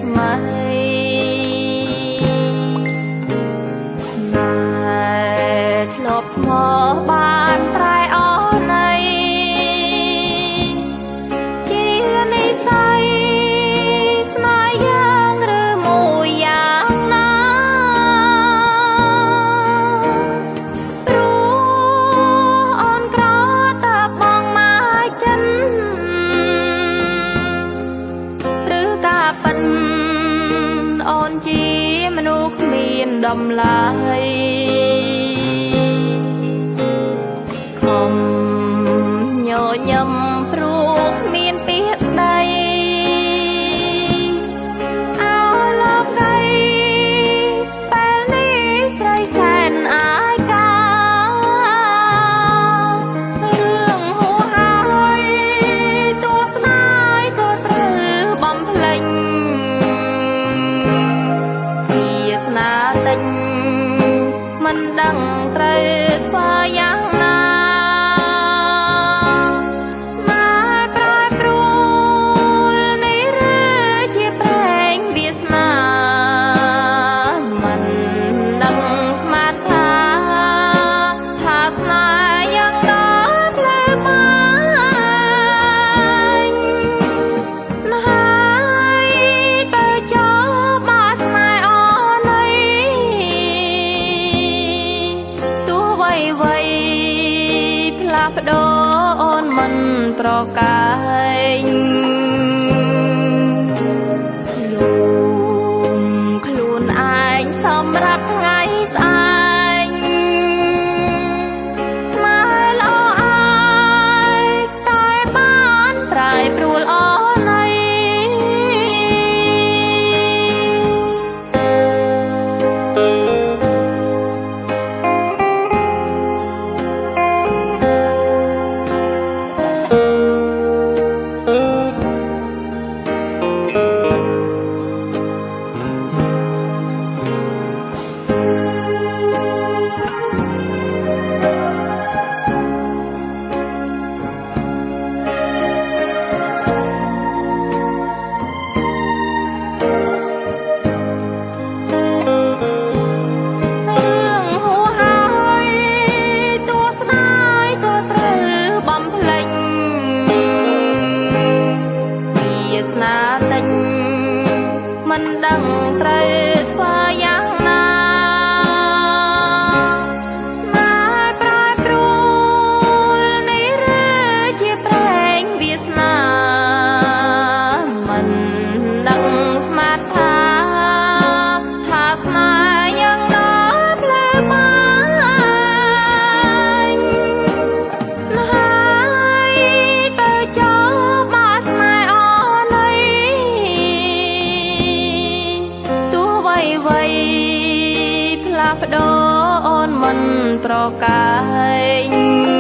ស្មៃស្នេហ៍ធ្លាប់ស្មោះបានប្រែអស់នៃជានិស្ស័យស្នេហ៍យ៉ាងឬមួយយ៉ាងណាព្រោះអូនក្រតើបងមកចិនឬការប៉ិនអូនជាមនុស្សគ្មានតម្លៃខំញញឹមព្រោះគ្មានពាក្យស្ដីអោលោកីពេលនេះស្រីសែនអាយការឿងហួហើយទស្សនាយក៏ត្រូវបំភ្លេចវាសនាតិចមិនដឹងត្រូវធ្វើយ៉ាងណាស្នេហ៍ប្រែប្រួលនេះឬជាប្រេងវាសនាមិនដឹងស្មានថាស្នេហ៍យ៉ាងណាផ្លែបាញ់ណាហើយទៅចោលមកស្នេហ៍អូនអីទោះអ្វីផ្លាស់ប្ដូរអូនមិនប្រកែកលូមខ្លួនឯងសម្រាប់ថ្ងៃស្អែកស្នេហ៍ល្អអាយតែបានប្រែប្រួលអូនអីមិនដឹងត្រូវធ្វើយ៉ាងណាស្នេហ៍ប្រែប្រួលនេះឬជាប្រេងវាសនាមិនដឹងស្មានថាស្នេហ៍យ៉ាងណាផ្លែបាញ់ណាហើយទៅចោលមកស្នេហ៍អូនអីអ្វីផ្លាស់ប្ដូរអូនមិនប្រកែក